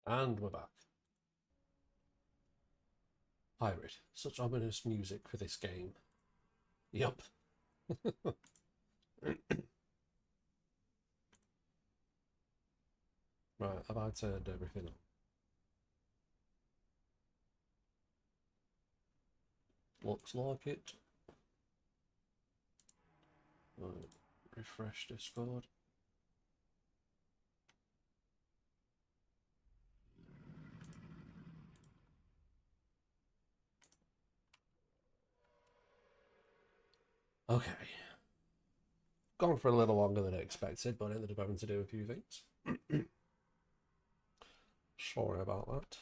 And we're back. Pirate. Such ominous music for this game. Yup. Right, have I turned everything on? Looks like it. Right, refresh Discord. Okay. Gone for a little longer than I expected, but I ended up having to do a few things. Sorry about that.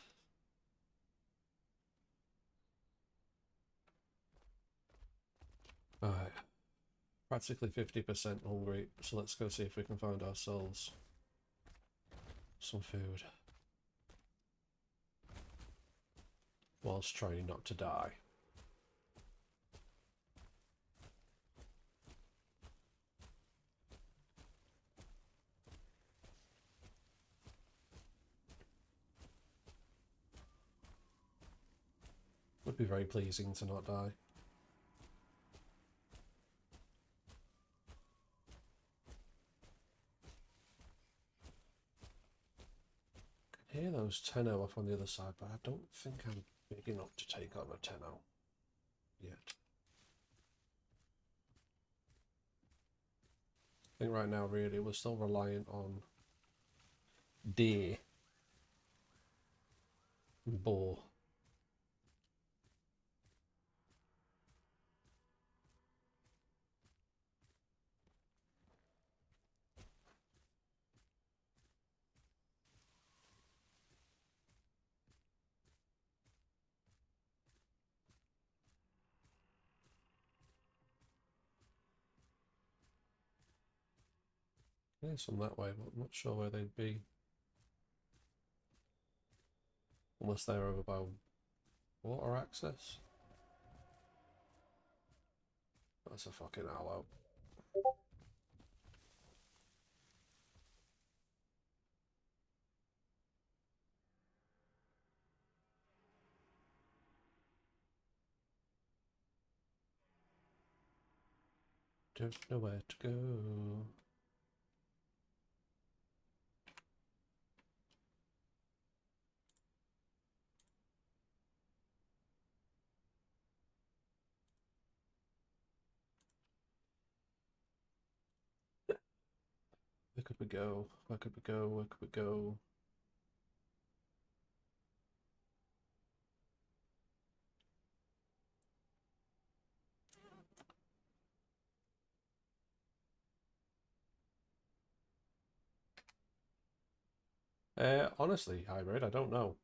Alright. Practically 50% hungry, so let's go see if we can find ourselves some food. Whilst trying not to die. Would be very pleasing to not die. I hear those 10-0 off on the other side, but I don't think I'm big enough to take on a 10-0 yet. I think right now, really, we're still reliant on deer and boar. Yeah, some that way, but I'm not sure where they'd be. Unless they're over by water access. That's a fucking aloe. Don't know where to go. Where could we go? Where could we go? Where could we go? Honestly, Hybrid, I don't know.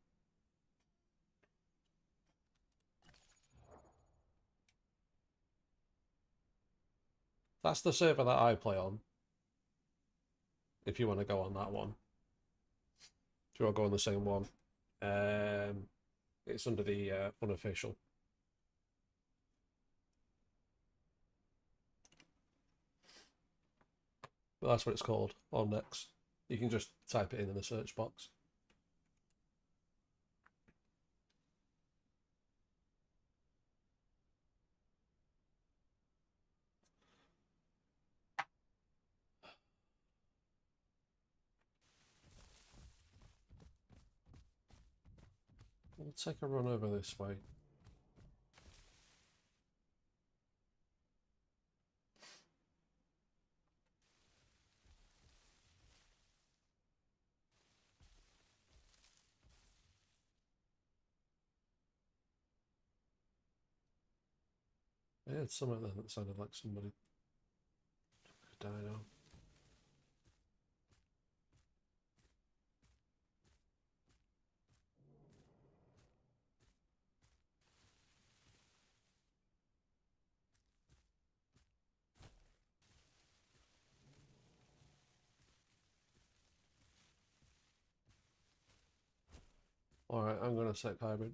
That's the server that I play on. If you want to go on that one. If you want to go on the same one. It's under the unofficial. But that's what it's called on Nex. You can just type it in the search box. We'll take a run over this way. I heard something there that sounded like somebody died on. Alright, I'm gonna sec hybrid.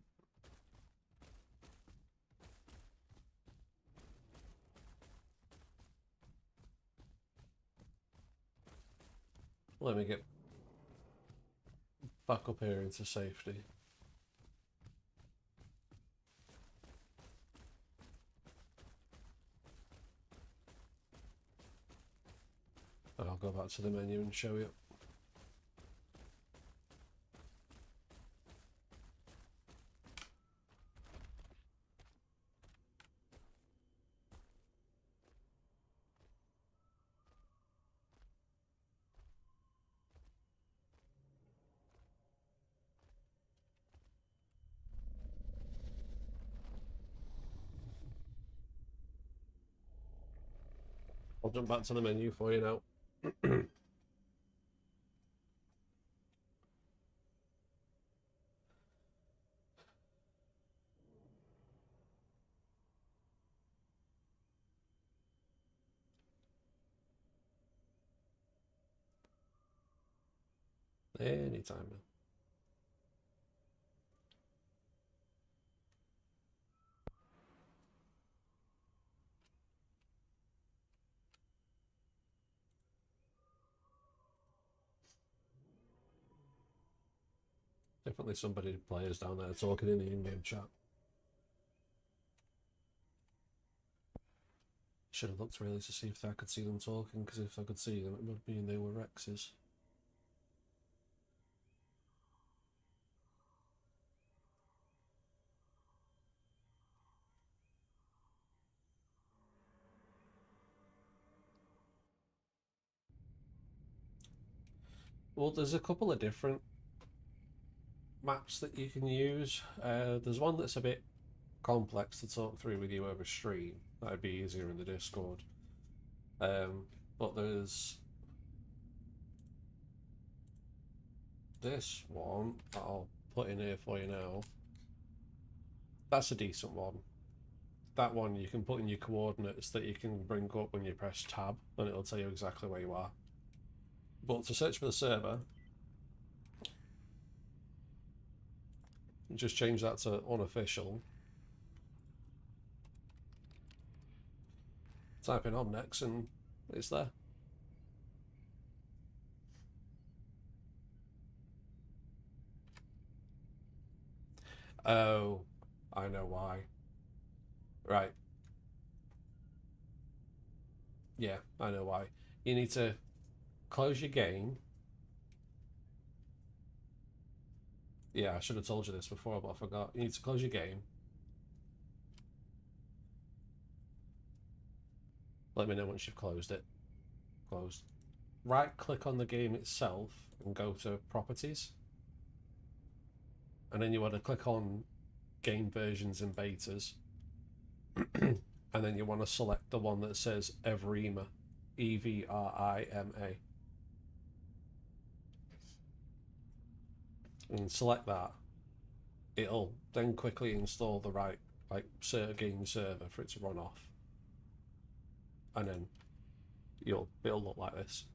Let me get back up here into safety. And I'll go back to the menu and show you. I'll jump back to the menu for you now. Anytime now. Definitely somebody players down there talking in the in-game chat. Should have looked really to see if I could see them talking, because if I could see them, it would mean they were Rexes. Well, there's a couple of different maps that you can use. There's one that's a bit complex to talk through with you over stream. That'd be easier in the Discord. But there's this one that I'll put in here for you now. That's a decent one. That one you can put in your coordinates that you can bring up when you press tab, and it'll tell you exactly where you are. But to search for the server, just change that to unofficial. Type in Omnex and it's there. Oh, I know why. Right. Yeah, I know why. You need to close your game. Yeah, I should have told you this before, but I forgot. You need to close your game. Let me know once you've closed it. Closed. Right click on the game itself and go to properties. And then you want to click on game versions and betas. And then you want to select the one that says Evrima. Evrima. And select that. It'll then quickly install the right game server for it to run off. And then it'll look like this.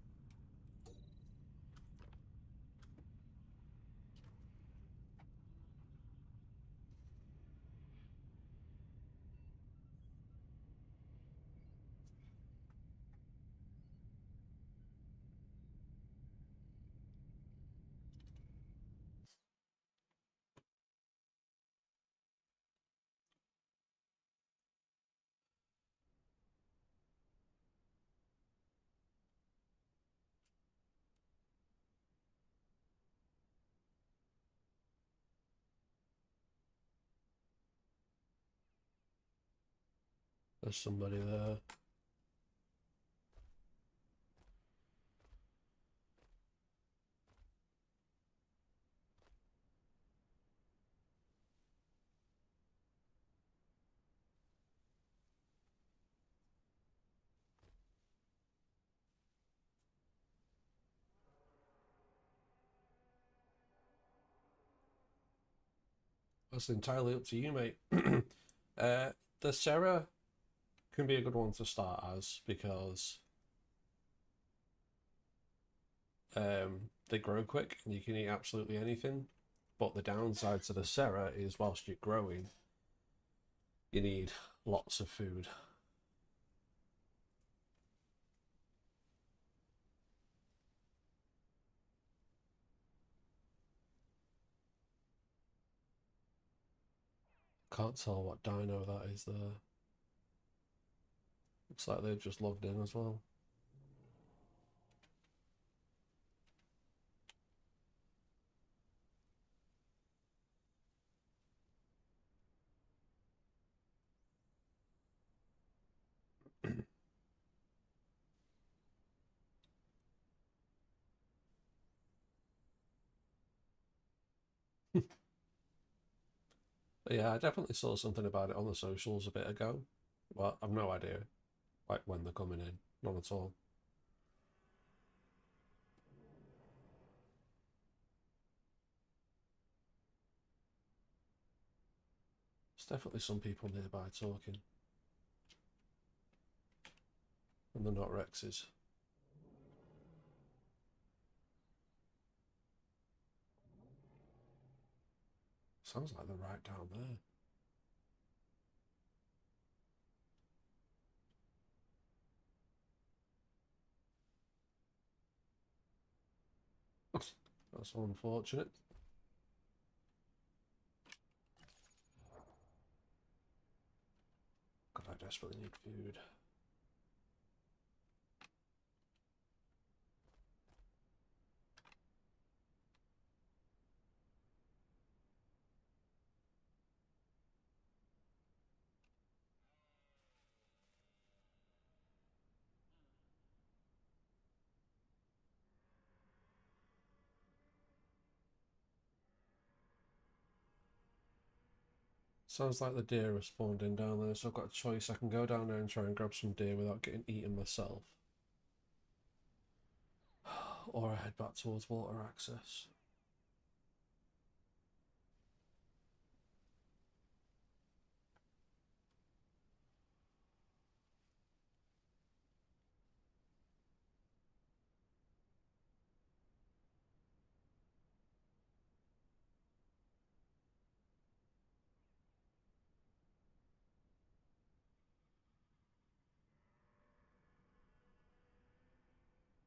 There's somebody there. That's entirely up to you, mate. The Sarah can be a good one to start as because they grow quick and you can eat absolutely anything. But the downside to the Sarah is whilst you're growing, you need lots of food. can't tell what dino that is there. Looks like they've just logged in as well. But yeah, I definitely saw something about it on the socials a bit ago, but I've no idea like when they're coming in. None at all. There's definitely some people nearby talking, and they're not Rexes. Sounds like they're right down there. That's unfortunate. God, I desperately need food. Sounds like the deer have spawned in down there, so I've got a choice. I can go down there and try and grab some deer without getting eaten myself. Or I head back towards water access.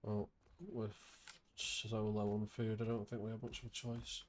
Well, we're so low on food, I don't think we have much of a choice.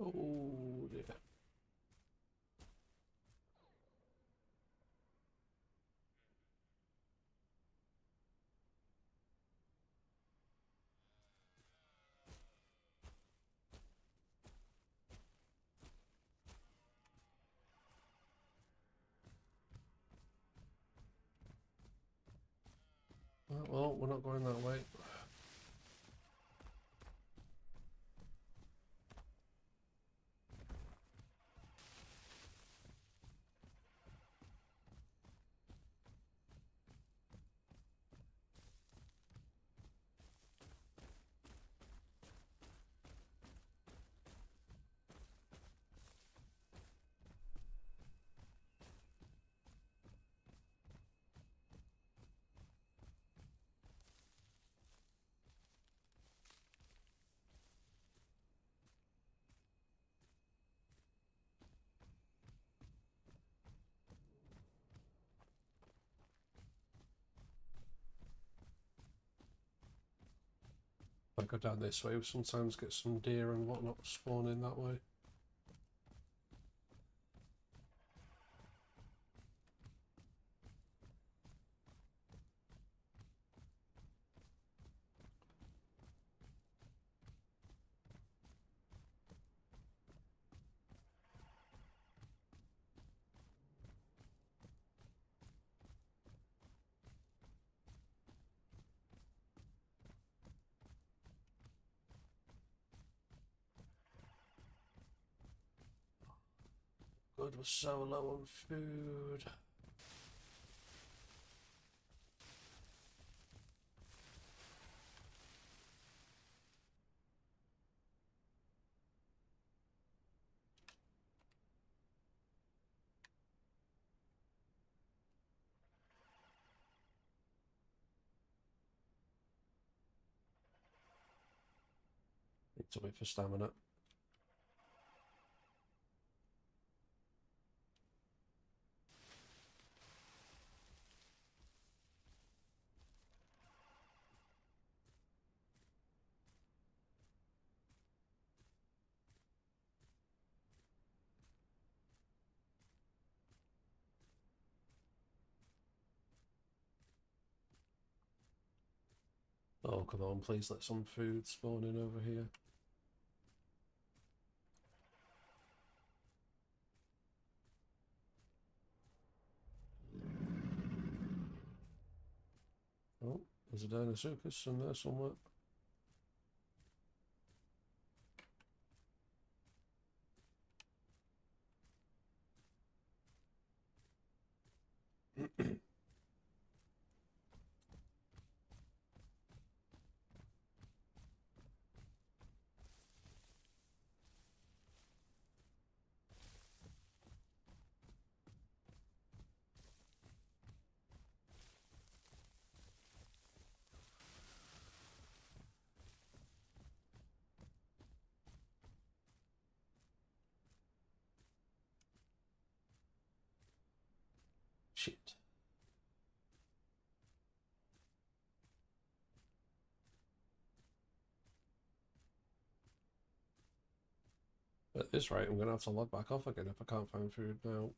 Oh dear. Well, we're not going that way. I go down this way, we sometimes get some deer and whatnot spawning that way. God, we're so low on food. Need to wait for stamina. Oh, come on, please let some food spawn in over here. Oh, there's a Deinosuchus in there somewhere. Shit. At this rate, I'm going to have to log back off again if I can't find food now.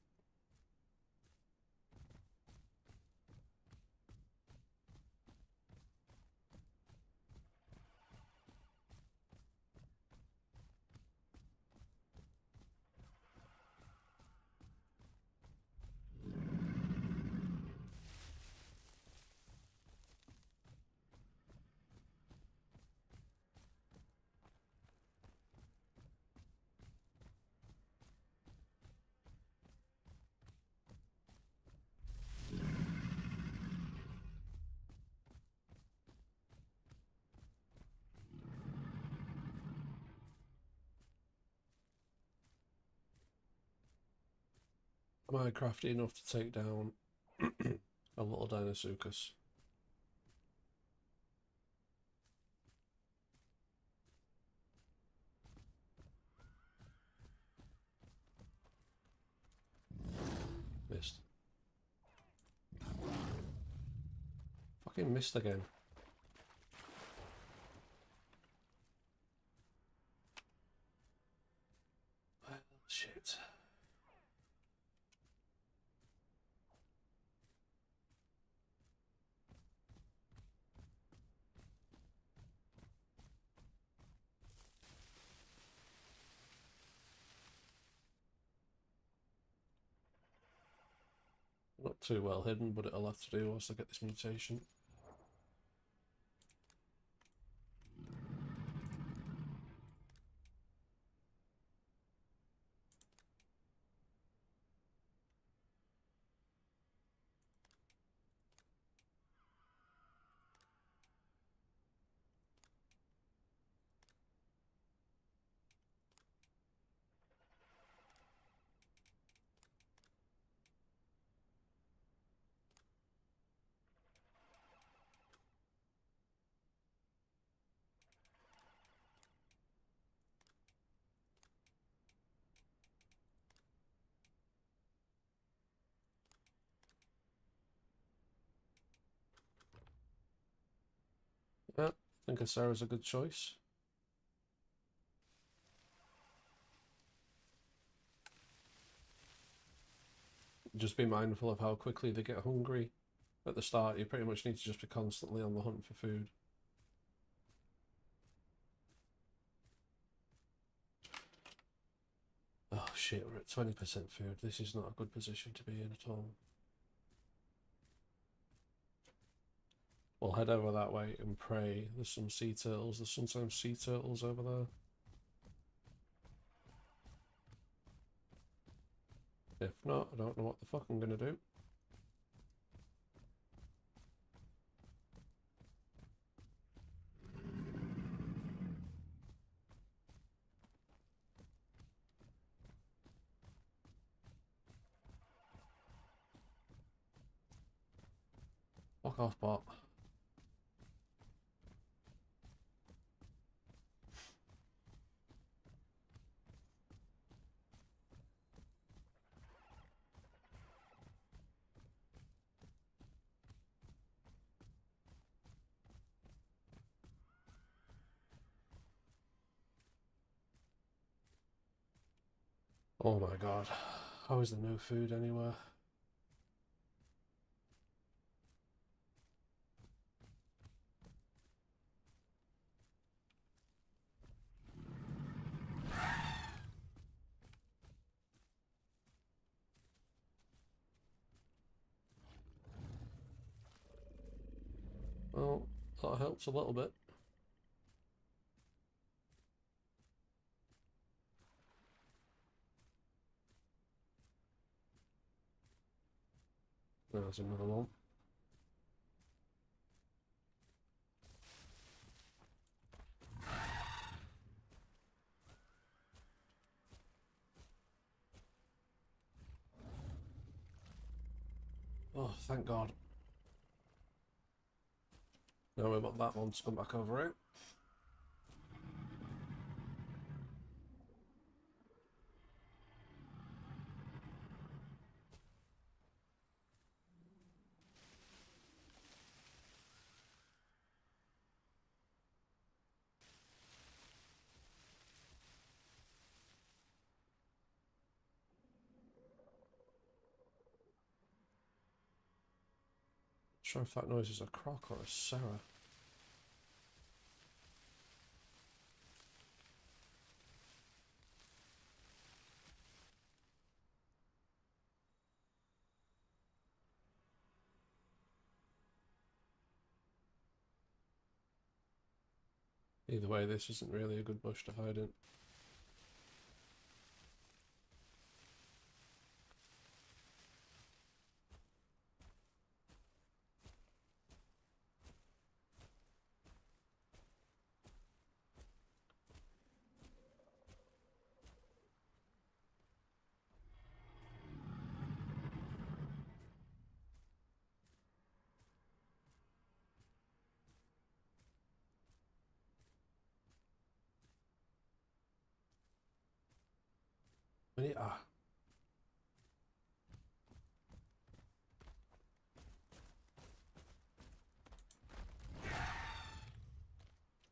Am I crafty enough to take down a little Deinosuchus? Missed. Fucking missed again. Well, shit. Not too well hidden, but it'll have to do once I get this mutation. Yeah, I think Sarah's a good choice. Just be mindful of how quickly they get hungry. At the start, you pretty much need to just be constantly on the hunt for food. Oh shit, we're at 20% food. This is not a good position to be in at all. We'll head over that way and pray. There's some sea turtles. There's sometimes sea turtles over there. If not, I don't know what the fuck I'm gonna do. Fuck off, bot. Oh my god. How is there no food anywhere? Well, that helps a little bit. There's another one. Oh, thank God. Now we want that one to come back over it. Not sure if that noise is a croc or a Sarah. Either way, this isn't really a good bush to hide in.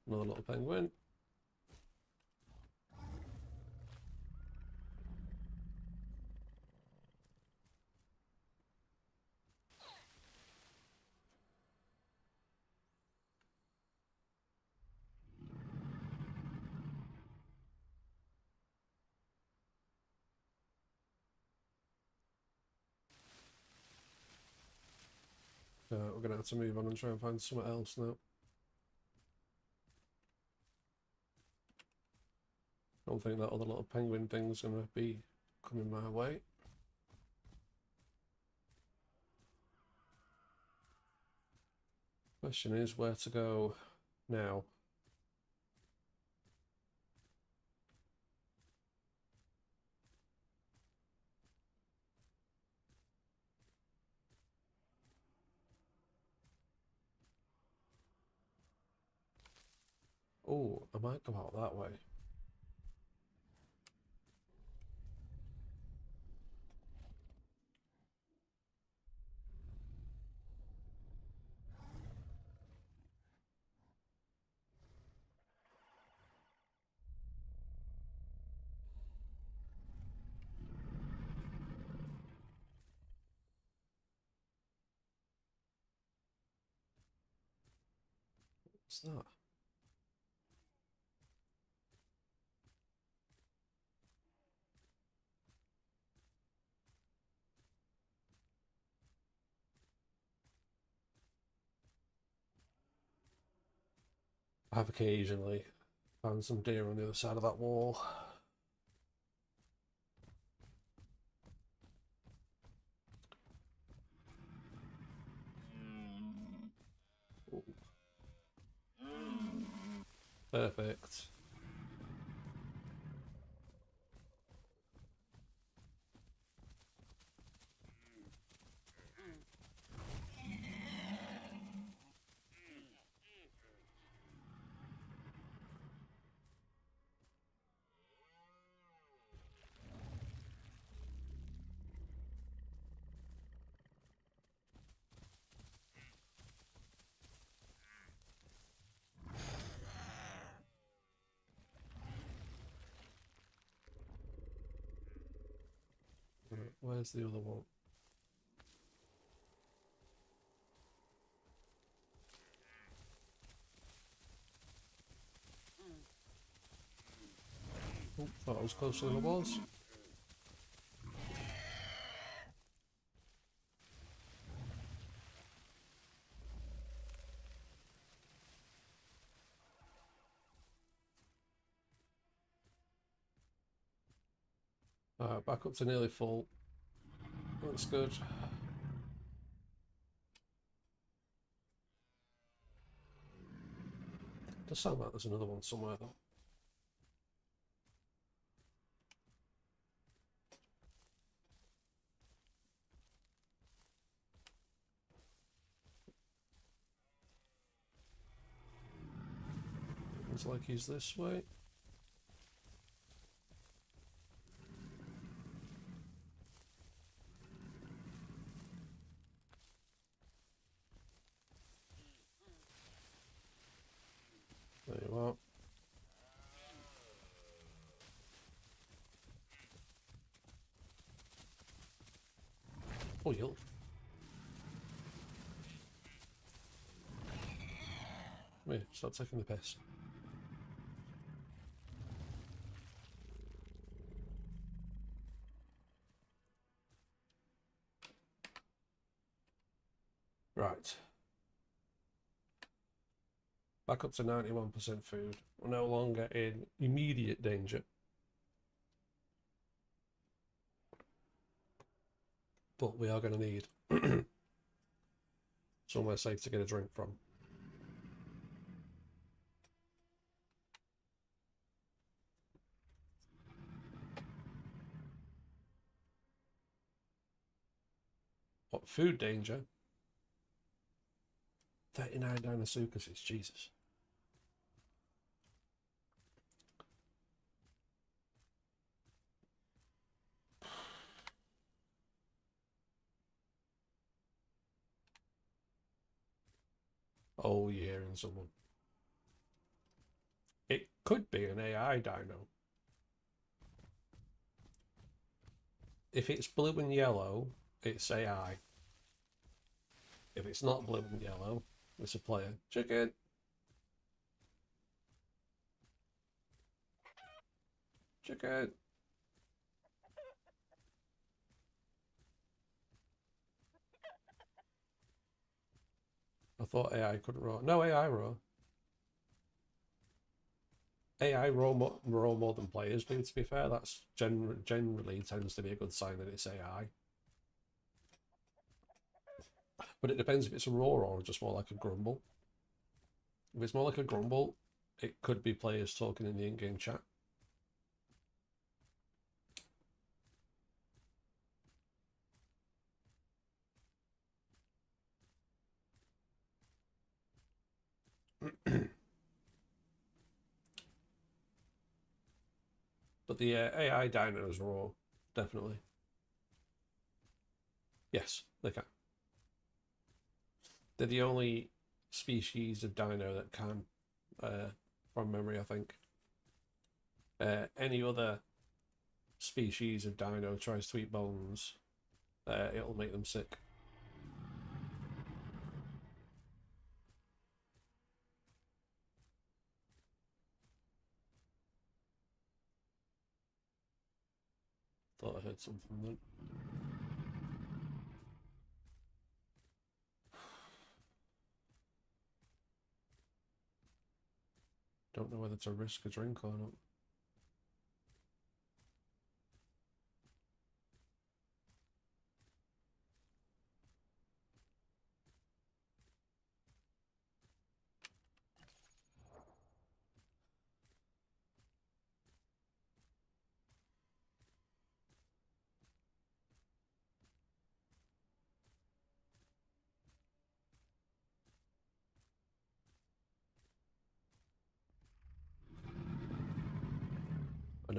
Another little penguin. We're gonna have to move on and try and find somewhere else now. I don't think that other little penguin thing's gonna be coming my way. Question is where to go now. Oh, I might go out that way. What's that? I have occasionally found some deer on the other side of that wall. Perfect. Right, where's the other one? Oh, thought I was closer than I was. Back up to nearly full. That's good. Does sound like there's another one somewhere though. Looks like he's this way. There you are. Oh, you'll. Wait, stop taking the piss. Right. Back up to 91% food. We're no longer in immediate danger. But we are going to need somewhere safe to get a drink from. What, food danger? 39 Dinosuchuses, Jesus. Oh, yeah, and someone. It could be an AI dino. If it's blue and yellow, it's AI. If it's not blue and yellow, it's a player. Chicken! Chicken! I thought AI couldn't roar. No, AI roar. AI roar more than players do, to be fair. That's generally tends to be a good sign that it's AI. But it depends if it's a roar or just more like a grumble. If it's more like a grumble, it could be players talking in the in-game chat. But the AI dinos roar, definitely. Yes, they can. They're the only species of dino that can, from memory, I think. Any other species of dino tries to eat bones, it'll make them sick. Thought I heard something then. Don't know whether to risk a drink or not.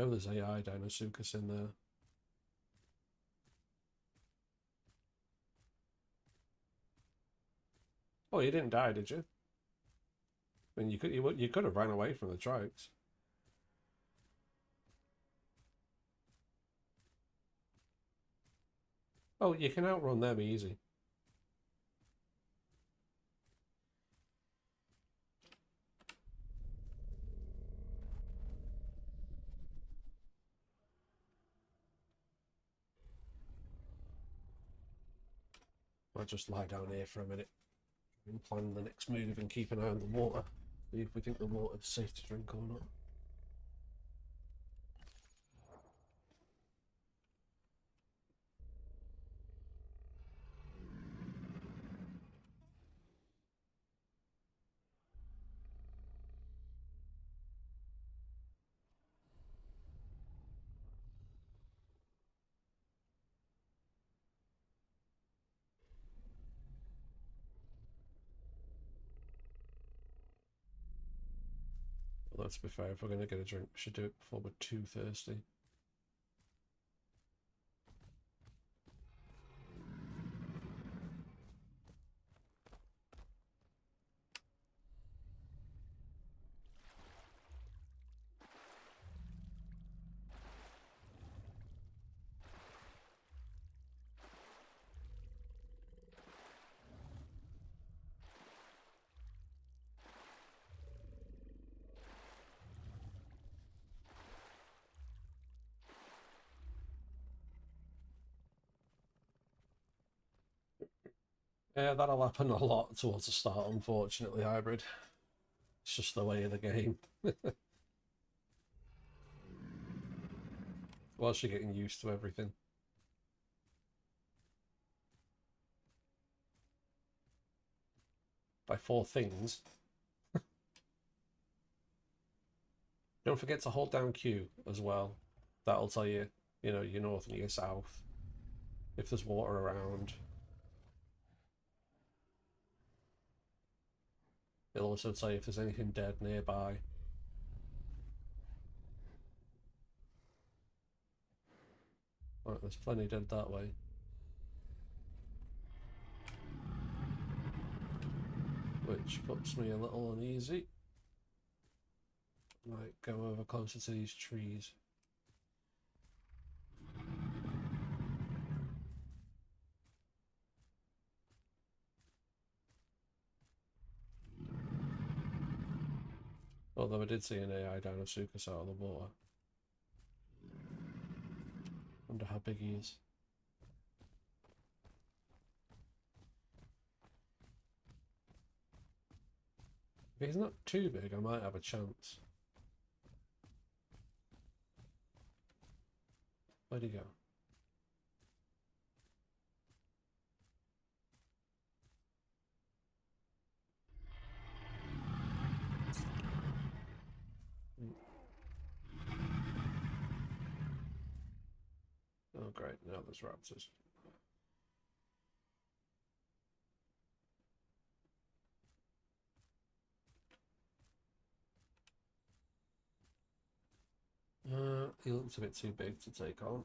know there's AI Dinosuchus in there. Oh, you didn't die, did you? I mean, you could have ran away from the trikes. Oh, you can outrun them easy. I'll just lie down here for a minute and plan the next move and keep an eye on the water. See if we think the water's safe to drink or not. Well, let's be fair, if we're going to get a drink, we should do it before we're too thirsty. Yeah, that'll happen a lot towards the start, unfortunately, hybrid. It's just the way of the game. Whilst you're getting used to everything. By 4 things. Don't forget to hold down Q as well. That'll tell you, you know, your north and your south. If there's water around. It'll also tell you if there's anything dead nearby. Right, there's plenty dead that way. Which puts me a little uneasy. Might go over closer to these trees. Although I did see an AI Dinosuchus out of the water. Wonder how big he is. If he's not too big, I might have a chance. Where'd he go? Oh great, now there's raptors. He looks a bit too big to take on.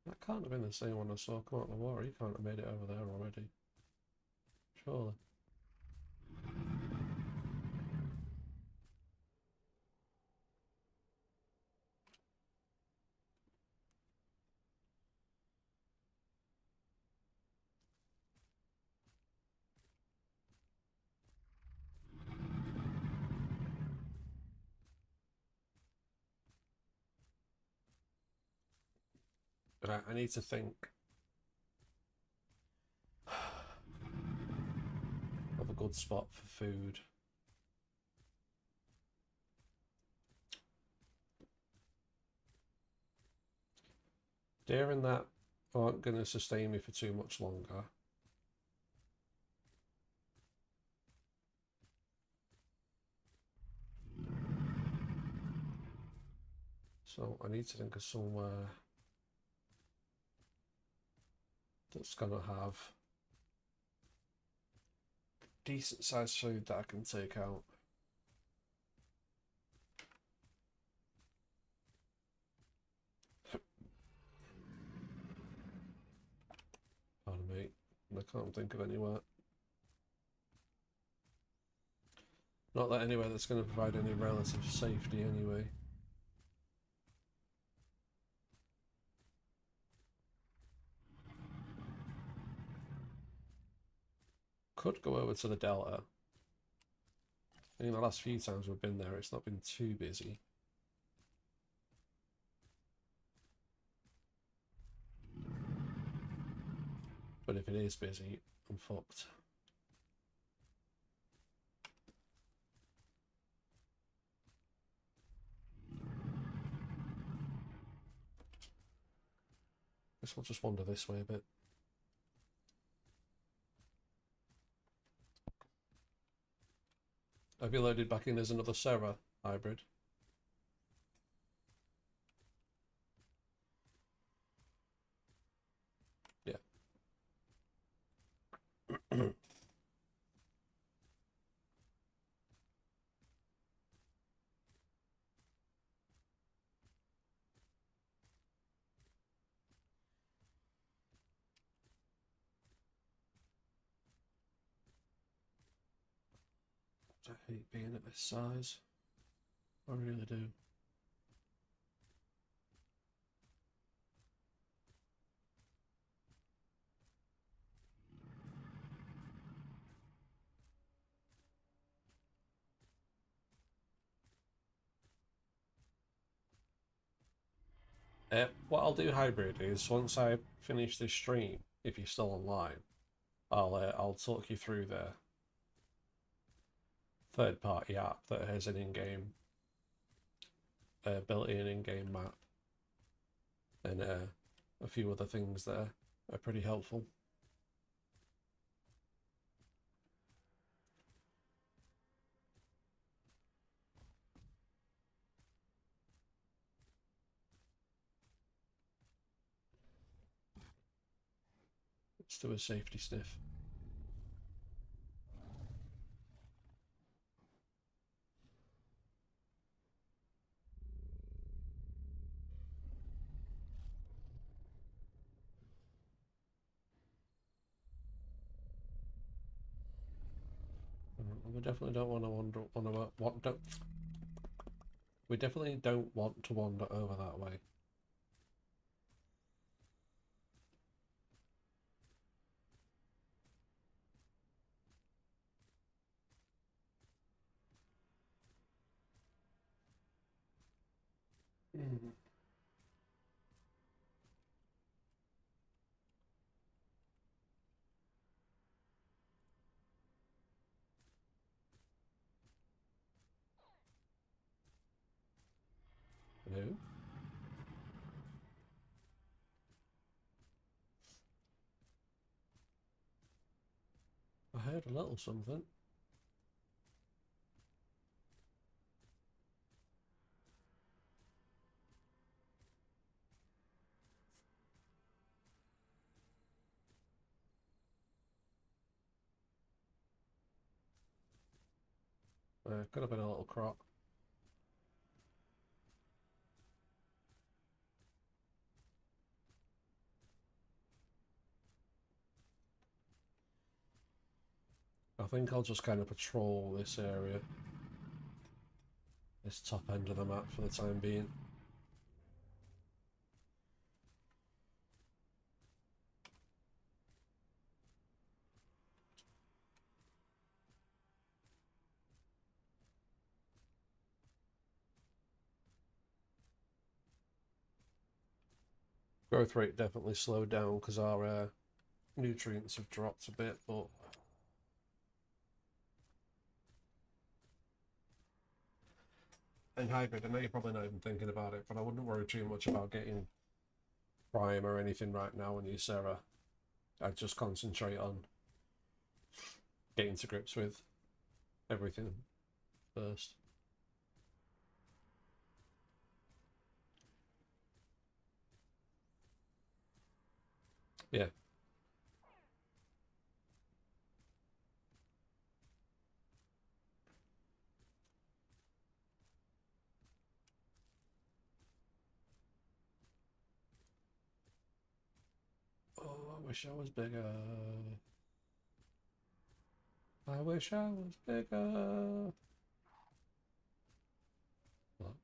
That can't have been the same one I saw come out of the water. He can't have made it over there already. Surely. But I need to think of a good spot for food. Deer and that aren't going to sustain me for too much longer. So I need to think of somewhere that's gonna have decent sized food that I can take out. Pardon me, I can't think of anywhere. Not that anywhere that's going to provide any relative safety anyway. Could go over to the Delta. I mean, the last few times we've been there, it's not been too busy. But if it is busy, I'm fucked. Guess we'll just wander this way a bit. Have you loaded back in as another Serra hybrid? Yeah. I hate being at this size. I really do. What I'll do hybrid is once I finish this stream, if you're still online, I'll talk you through the third-party app that has an in-game built-in in-game map and a few other things that are pretty helpful. Let's do a safety sniff. We definitely don't want to wander. We definitely don't want to wander over that way. Mm. No. I heard a little something. Could have been a little crop. I think I'll just kind of patrol this area, this top end of the map for the time being. Growth rate definitely slowed down because our nutrients have dropped a bit, but in hybrid, I know you're probably not even thinking about it, but I wouldn't worry too much about getting prime or anything right now on your Serra. I'd just concentrate on getting to grips with everything first. Yeah. Oh, I wish I was bigger. I wish I was bigger. What?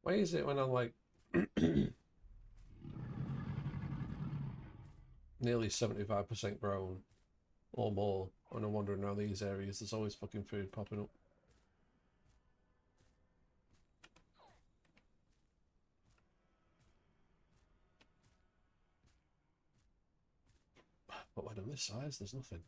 Why is it when I'm like nearly 75% grown or more, and I'm wandering around these areas, there's always fucking food popping up. But when I'm this size, there's nothing.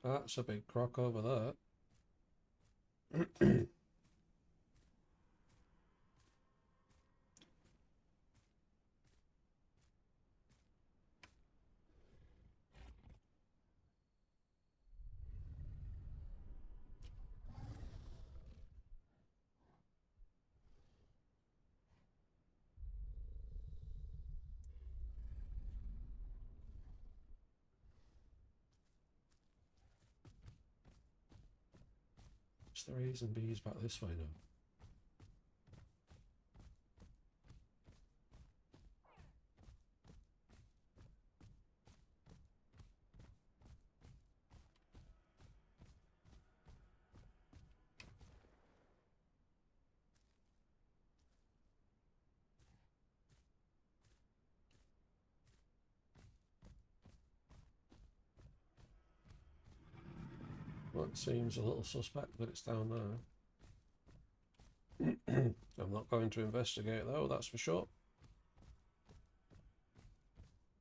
That's a big croc over there. What's the reason bees back this way now? Well, it seems a little suspect that it's down there. I'm not going to investigate though, that's for sure.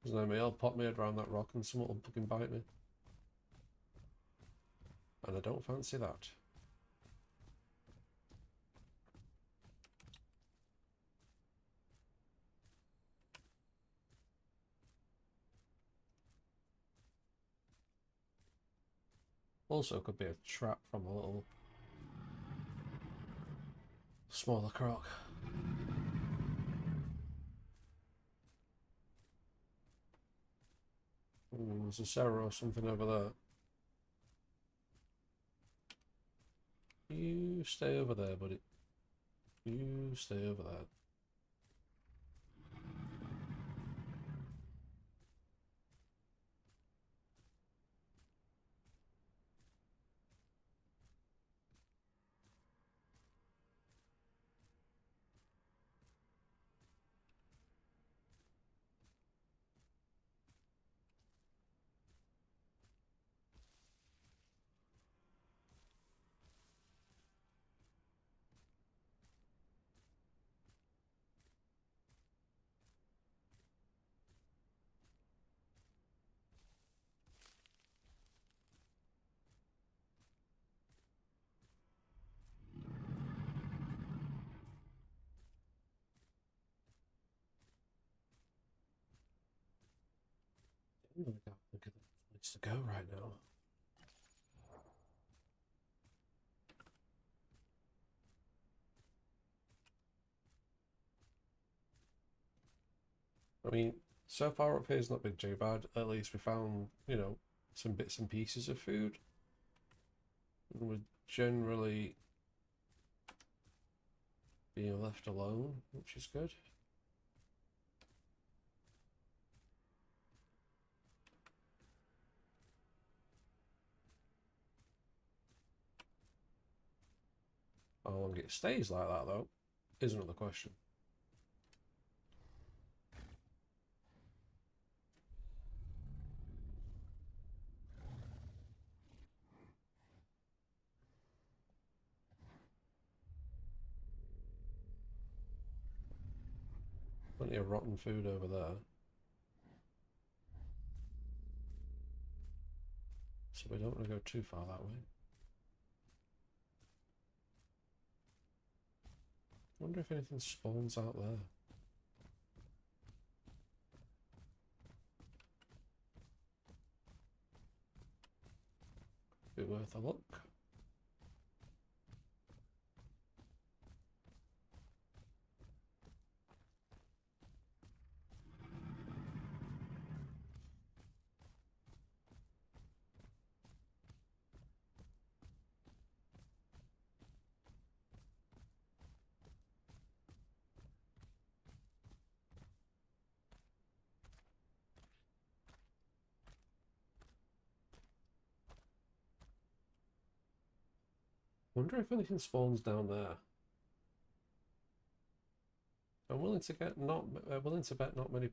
Because then I'll pop my head around that rock and someone will fucking bite me. And I don't fancy that. Also could be a trap from a little smaller croc. There's a Sarah or something over there. You stay over there, buddy. You stay over there. I'm gonna go look at the place to go right now. I mean, so far up here's not been too bad. At least we found, you know, some bits and pieces of food. And we're generally being left alone, which is good. How long it stays like that, though, is another question. Plenty of rotten food over there. So we don't want to go too far that way. I wonder if anything spawns out there. Be worth a look. Wonder if anything spawns down there. I'm willing to bet not many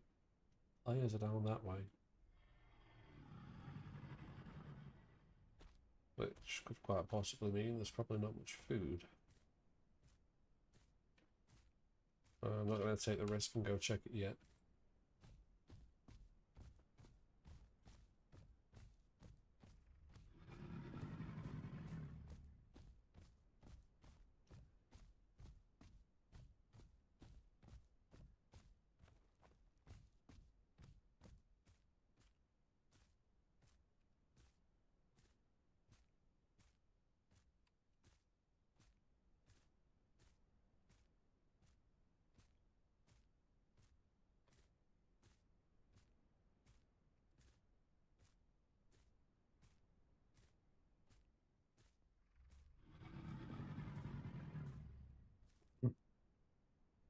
players are down that way, which could quite possibly mean there's probably not much food. I'm not going to take the risk and go check it yet.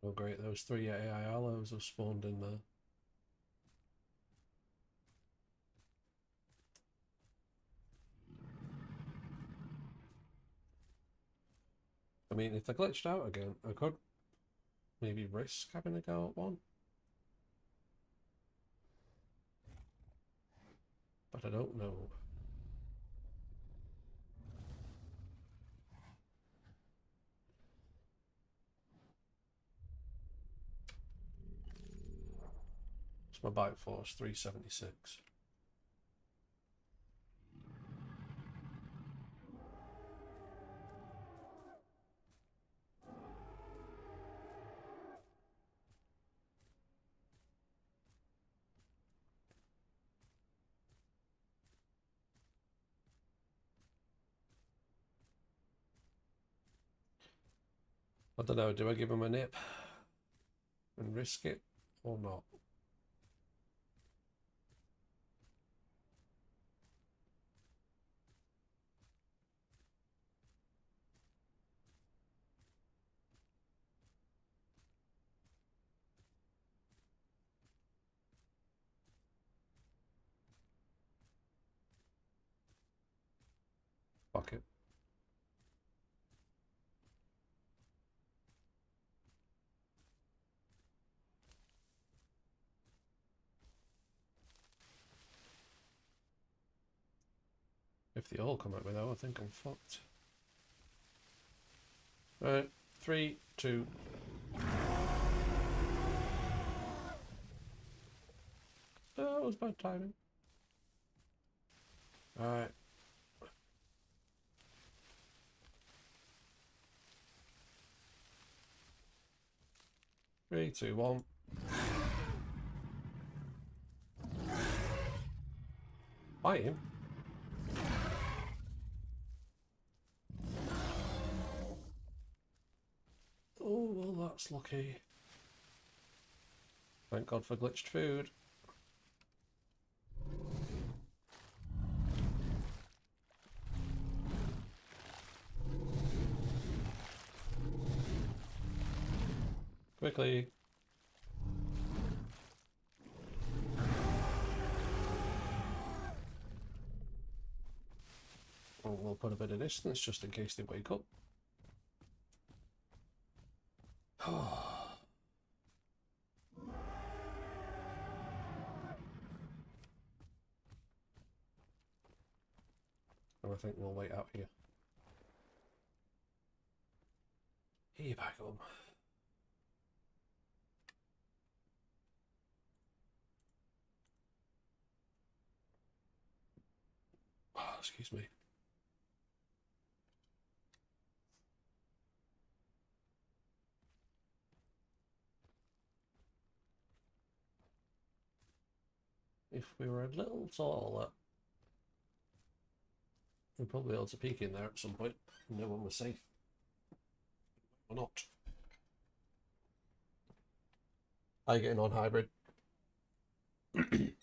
Oh great, those 3 AI aloes have spawned in there. I mean, if they're glitched out again, I could maybe risk having a go at one. But I don't know. It's my bite force, 376. I don't know, do I give him a nip and risk it or not? Fuck it. If they all come at me though, I think I'm fucked. Alright, 3, 2. That was bad timing. Alright. Three, two, one. Bite him. Oh, well, that's lucky. Thank God for glitched food. Quickly. Oh, we'll put a bit of distance just in case they wake up. And I think we'll wait out here. Here you back home. excuse me. If we were a little taller, we'd probably be able to peek in there at some point. No one was safe. Or not. How are you getting on, hybrid? You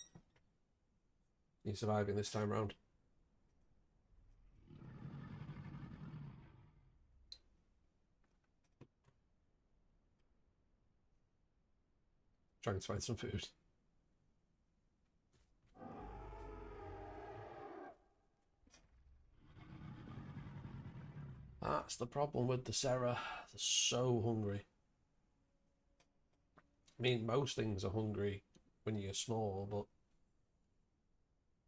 surviving this time round? Trying to find some food. That's the problem with the Serra. They're so hungry. I mean, most things are hungry when you're small, but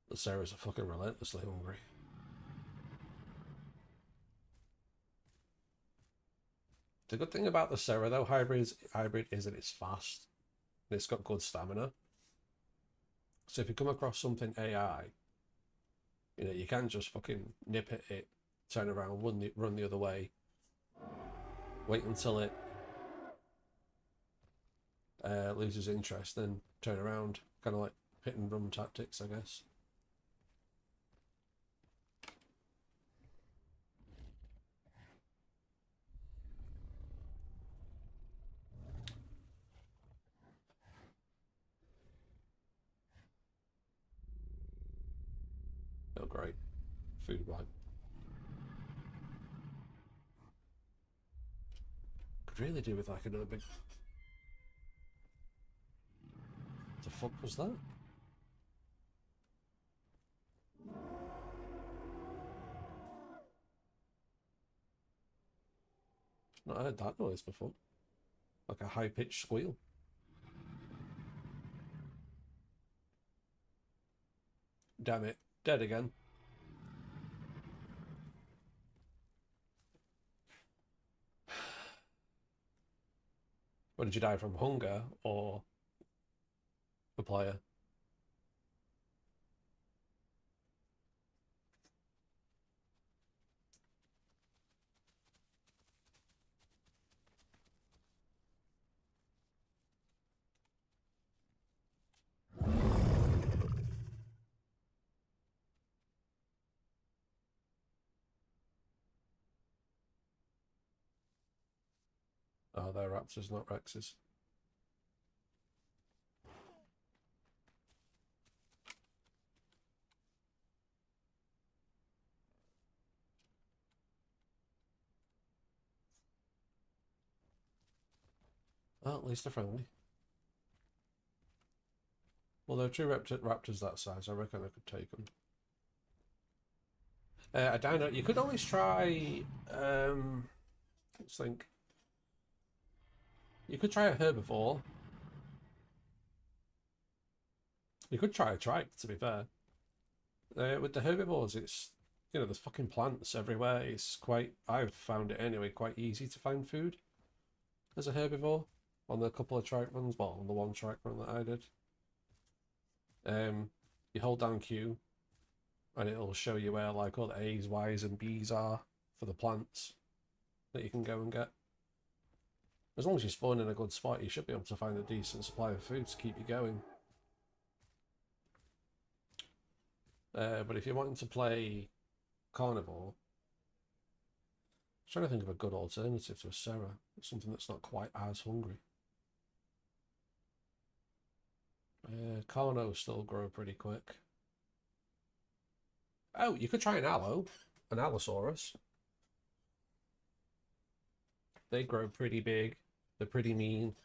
the Serras are fucking relentlessly hungry. The good thing about the Serra, though, hybrid is that it's fast. And it's got good stamina. So if you come across something AI, you know, you can just fucking nip at it, turn around, run the other way, wait until it loses interest, then turn around. Kind of like hit and run tactics, I guess. Oh, great. Food right. Could really do with like another big... What the fuck was that? Not heard that noise before. Like a high-pitched squeal. Damn it. Dead again. What, did you die from hunger or the player? Oh, they're raptors, not rexes. Well, at least they're friendly. Well, there are two raptors that size. I reckon I could take them. I don't know. You could always try... let's think. You could try a herbivore. You could try a trike, to be fair. With the herbivores, it's... You know, there's fucking plants everywhere. It's quite... I've found it anyway, quite easy to find food as a herbivore. On the couple of trike runs. Well, on the one trike run that I did. You hold down Q, and it'll show you where like all the A's, Y's, and B's are for the plants that you can go and get. As long as you spawn in a good spot, you should be able to find a decent supply of food to keep you going. But if you're wanting to play carnivore, I'm trying to think of a good alternative to a Serra, something that's not quite as hungry. Carnos still grow pretty quick. Oh, you could try an Allosaurus. They grow pretty big. They're pretty mean.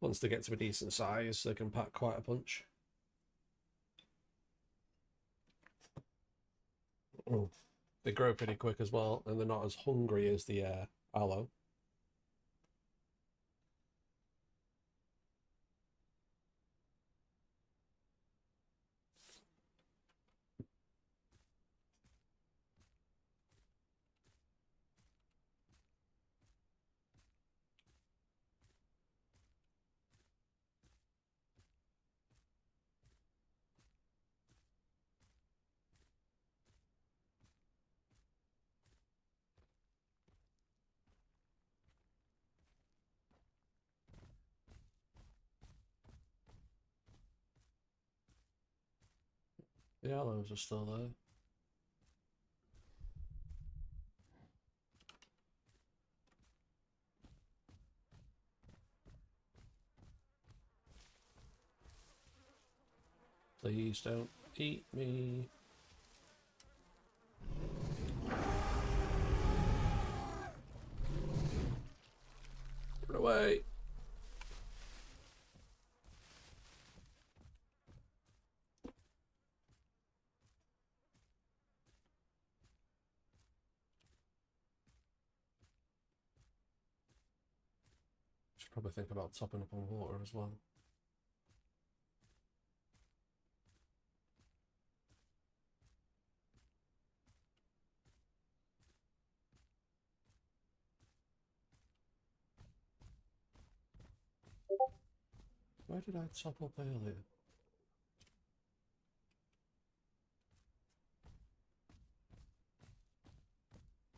Once they get to a decent size, they can pack quite a punch. They grow pretty quick as well, and they're not as hungry as the Allo. The aloes are still there. Please don't eat me. Run away. Should probably think about topping up on water as well. Where did I top up earlier?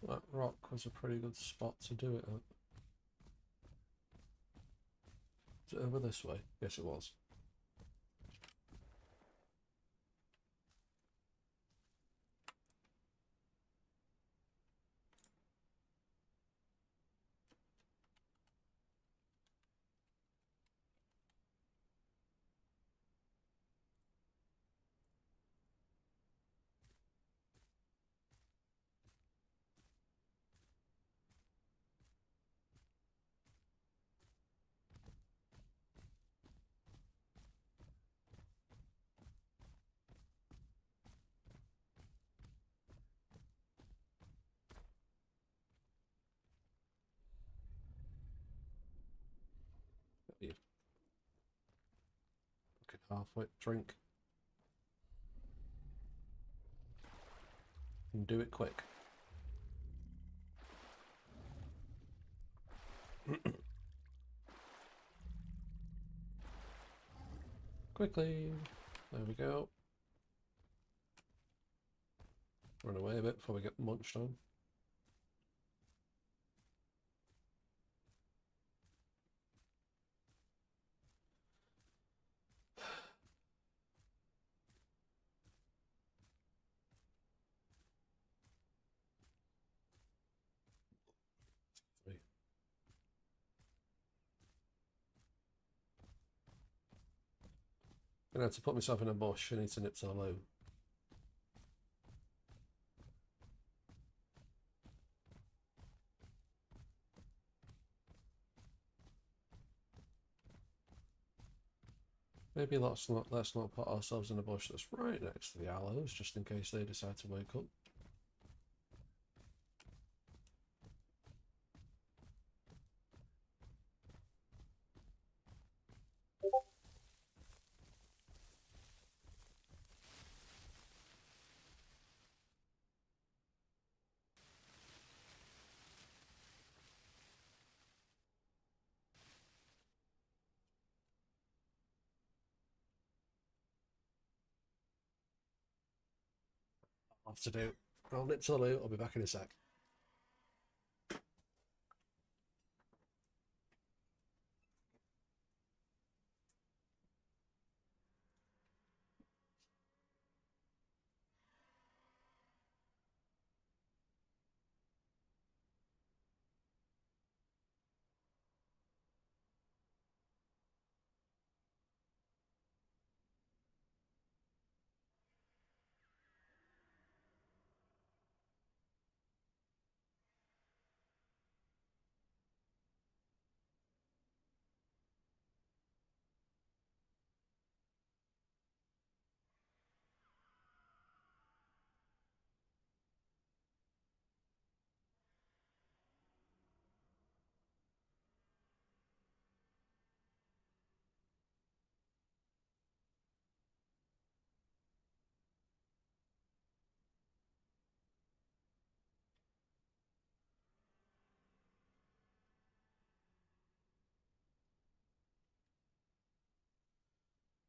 That rock was a pretty good spot to do it at. Is it over this way? Yes, it was. You fucking halfway drink. And do it quick. Quickly. There we go. Run away a bit before we get munched on. I'm gonna have to put myself in a bush. I need to nip to the loo. Maybe let's not put ourselves in a bush that's right next to the aloes, just in case they decide to wake up. I'll have to do. I'll nip to the loo. I'll be back in a sec.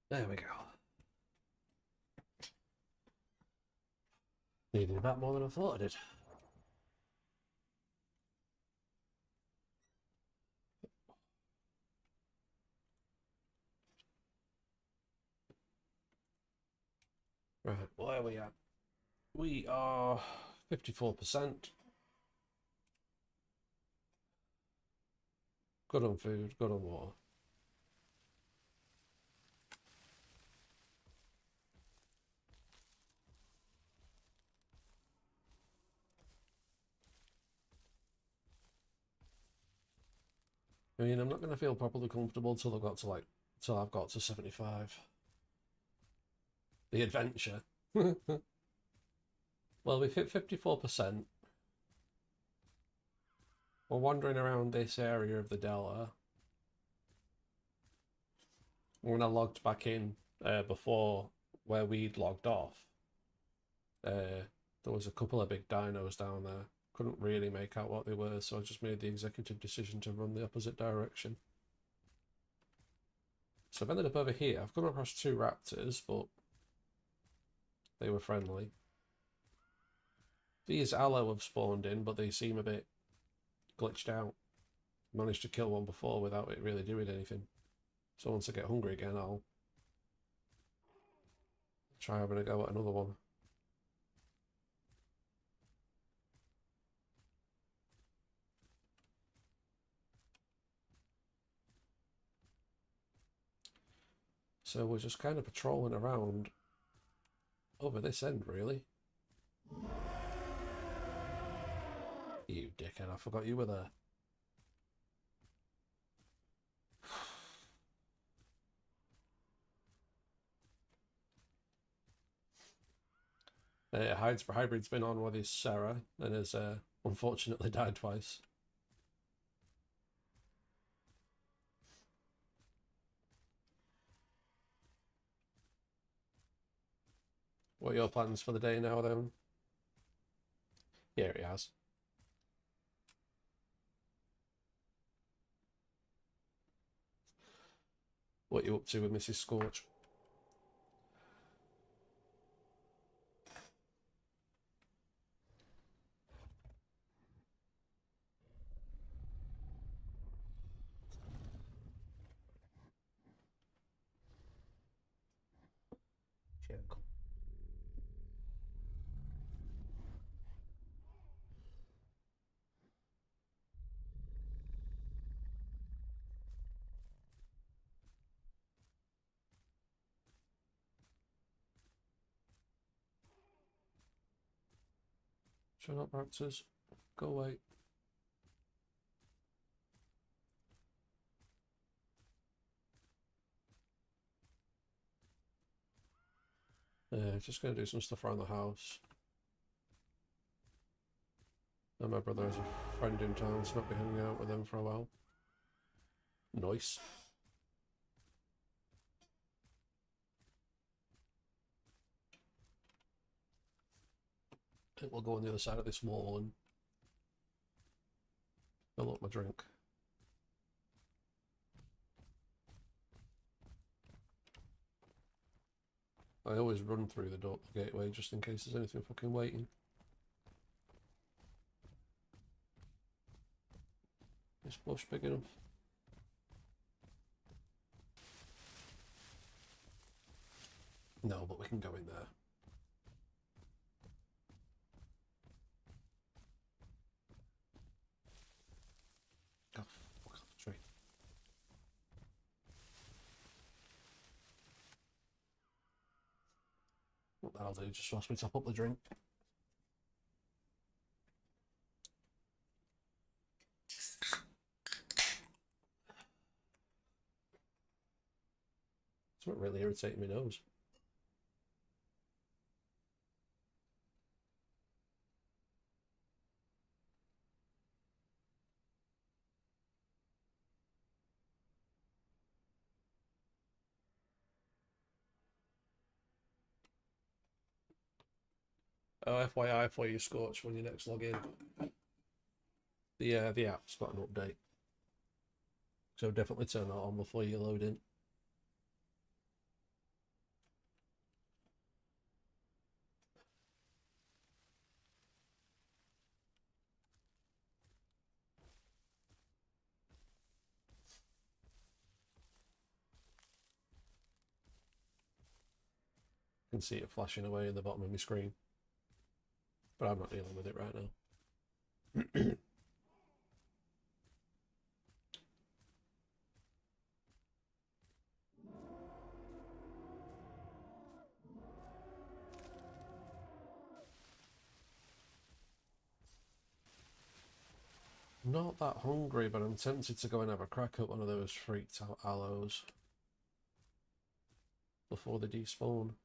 There we go. Needed that more than I thought I did. Right, where are we at? We are 54%. Good on food, good on water. I mean, I'm not going to feel properly comfortable till I've got to 75. The adventure. Well, we've hit 54%. We're wandering around this area of the delta. When I logged back in before where we'd logged off, there was a couple of big dinos down there. Couldn't really make out what they were, so I just made the executive decision to run the opposite direction. So I've ended up over here. I've come across 2 raptors, but they were friendly. These aloe have spawned in, but they seem a bit glitched out. Managed to kill one before without it really doing anything. So once I get hungry again, I'll try having a go at another one. So we're just kind of patrolling around over this end, really. You dickhead, I forgot you were there. Hybrid's been on with his Sarah and has unfortunately died twice. What are your plans for the day now, then? Yeah, he has. What are you up to with Mrs. Scorch? Shut up, raptors. Go away. Just going to do some stuff around the house. And my brother has a friend in town, so I'll be hanging out with them for a while. Nice. I think we'll go on the other side of this wall and fill up my drink. I always run through the gateway just in case there's anything fucking waiting. Is bush big enough? No, but we can go in there. Oh, fuck off the tree. What that'll do, just whilst we top up the drink. It's not really irritating my nose. Oh, FYI for you, Scorch, when you next log in, the app's got an update, so definitely turn that on before you load in. can see it flashing away in the bottom of my screen. But I'm not dealing with it right now. Not that hungry, but I'm tempted to go and have a crack at one of those freaked out aloes before they despawn.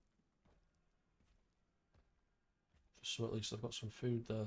Just so at least I've got some food there.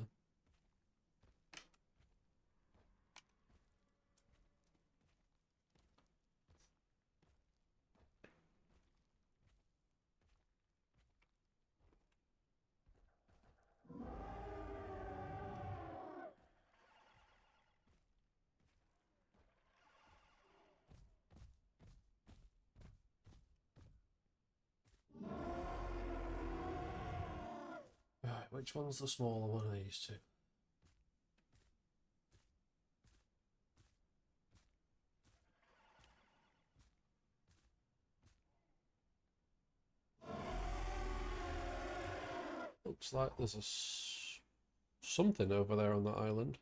Right, which one's the smaller one of these two? Looks like there's something over there on that island.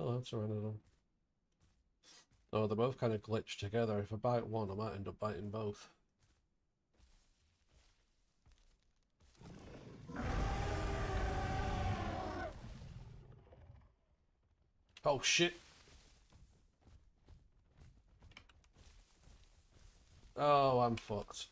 Oh, that's Pteranodon. Oh, they're both kind of glitched together. If I bite one, I might end up biting both. Oh shit! Oh, I'm fucked.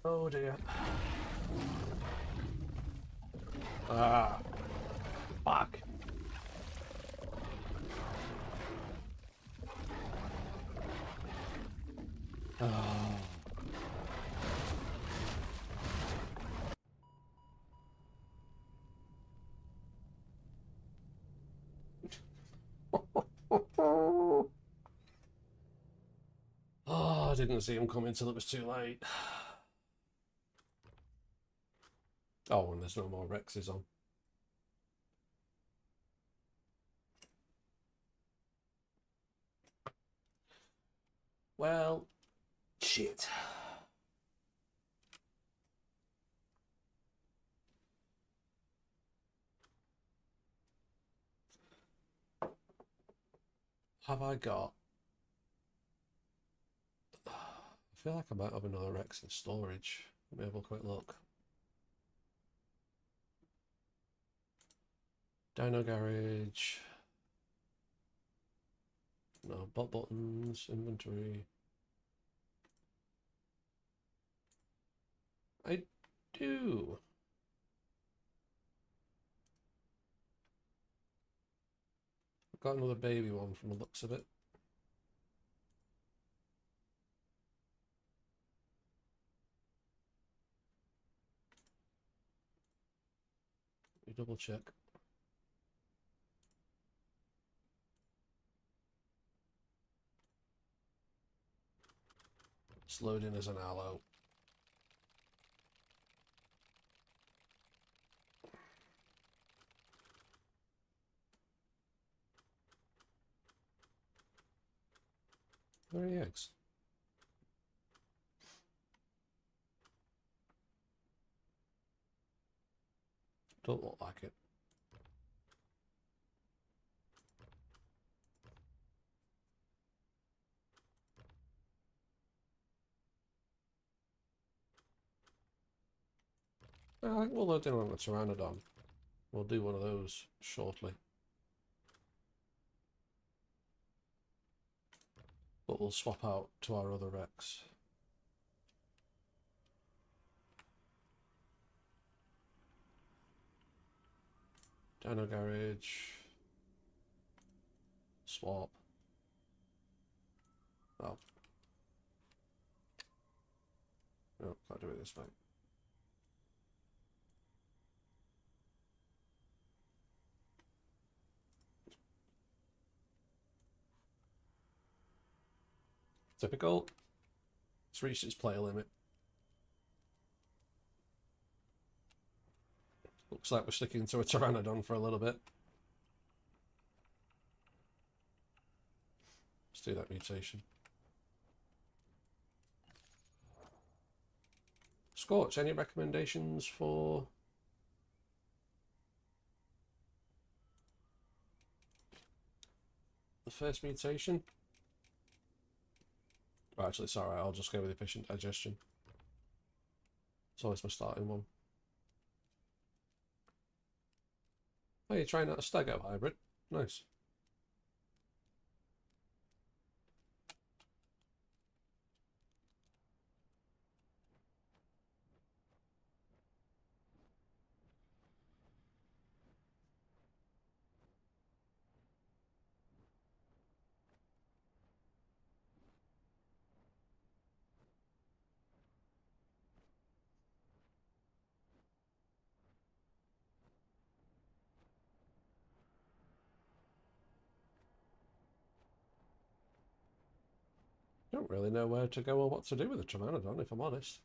Oh dear. Ah. Fuck. Oh. Oh, I didn't see him coming till it was too late. Oh, and there's no more Rexes on. Well, shit. Have I got... I feel like I might have another Rex in storage. Let me have a quick look. Dino Garage. No, bot buttons, inventory. I do. I've got another baby one from the looks of it. Let me double check. It's loading as an aloe. Where are the eggs? Don't look like it. I think we'll load in on a Pteranodon. We'll do one of those shortly. But we'll swap out to our other Rex. Dino Garage. swap. Oh. No, can't do it this way. Typical. It's reached its player limit. Looks like we're sticking to a Pteranodon for a little bit. Let's do that mutation. Scorch, any recommendations for the first mutation? Oh, actually, it's alright, I'll just go with efficient digestion. It's always my starting one. Oh, you're trying out a Stego hybrid? Nice. Don't really know where to go or what to do with a Pteranodon, if I'm honest.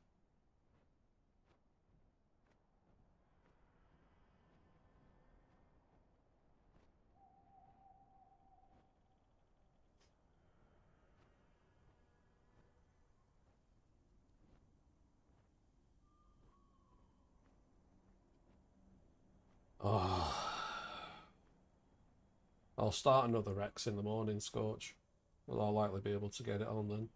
Oh. I'll start another Rex in the morning, Scorch. Well, I'll likely be able to get it on then.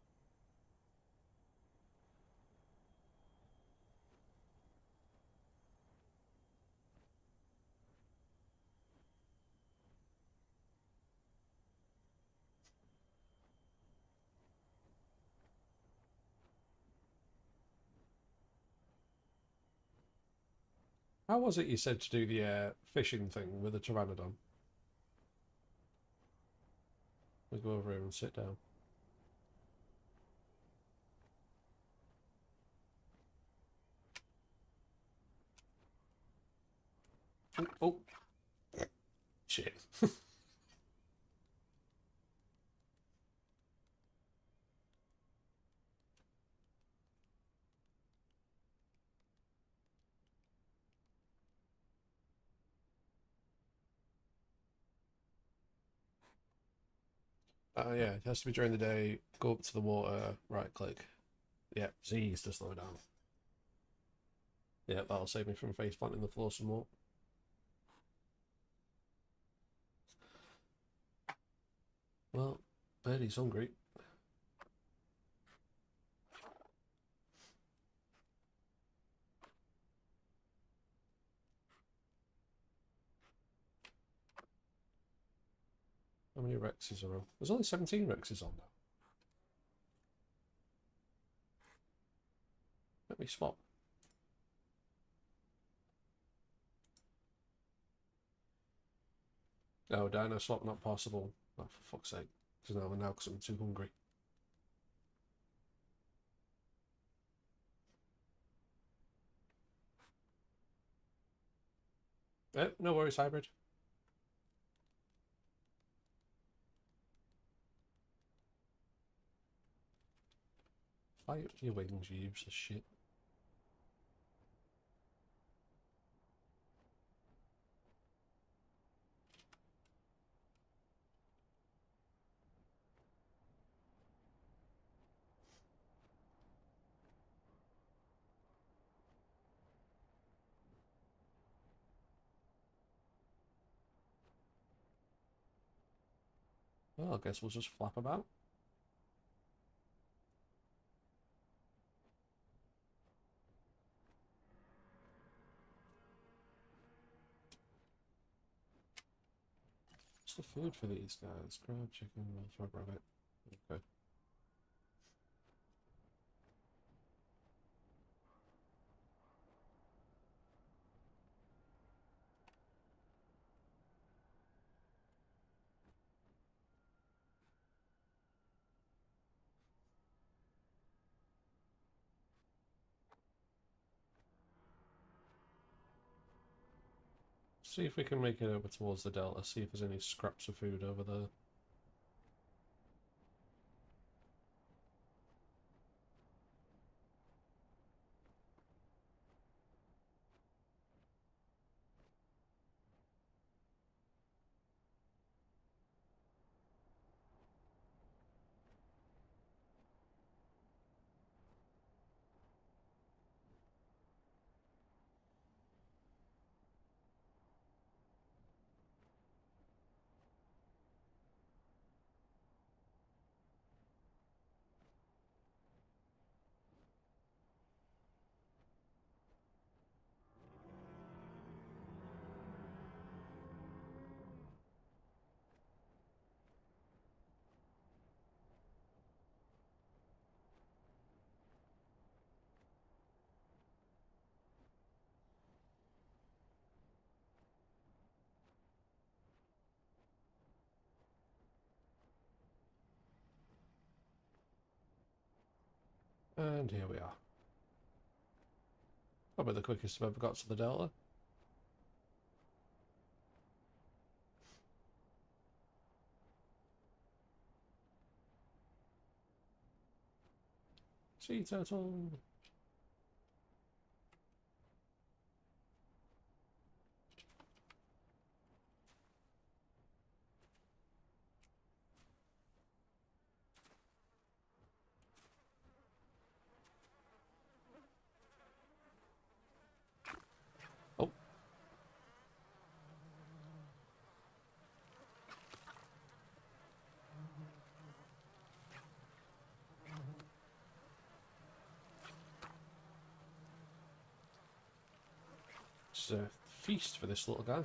How was it you said to do the fishing thing with a Pteranodon? We'll go over here and sit down. Oh, shit. Yeah, it has to be during the day. Go up to the water, right click. Yeah, Z's to slow down. Yeah, that'll save me from face planting the floor some more. Well, Birdie's hungry. How many Rexes are on? There's only 17 Rexes on now. Let me swap. No, dino swap not possible. Oh, for fuck's sake. Because now because I'm too hungry. No worries, hybrid. Fight your wings, you useless shit. Well, I guess we'll just flap about. What's the food for these guys? Crab, chicken, frog rabbit. Okay. see if we can make it over towards the delta, see if there's any scraps of food over there. And here we are. Probably the quickest I've ever got to the delta. Sea turtle. Oh. It's a feast for this little guy.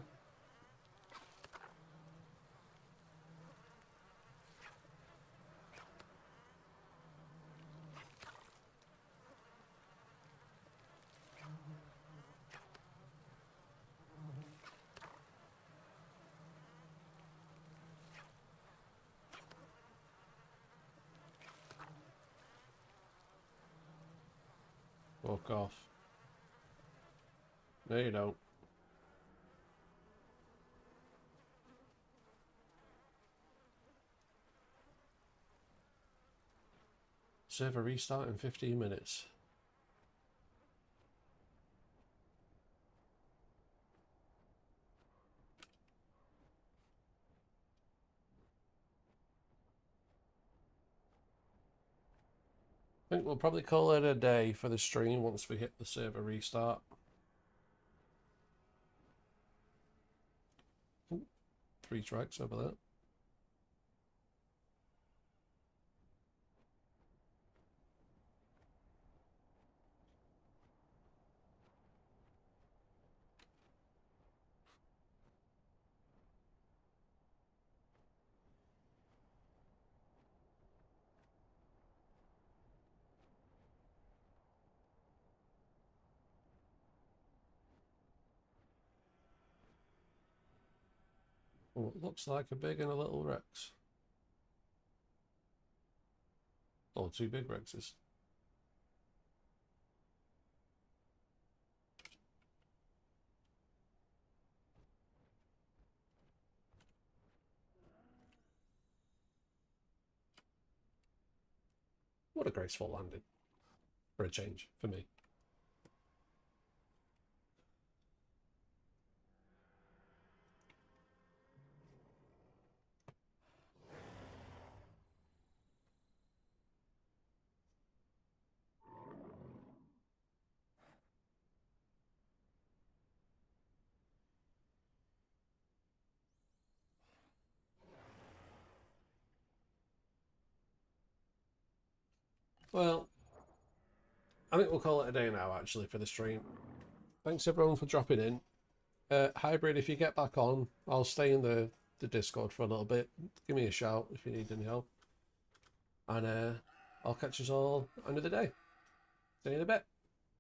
Walk off. No, you don't. Server restart in 15 minutes. I think we'll probably call it a day for the stream once we hit the server restart. Ooh, 3 tracks over there. Oh, it looks like a big and a little Rex. Or 2 big Rexes. What a graceful landing. For a change, for me. Well, I think we'll call it a day now, actually, for the stream. Thanks, everyone, for dropping in. Hybrid, if you get back on, I'll stay in the Discord for a little bit. Give me a shout if you need any help. And I'll catch us all another day. See you in a bit.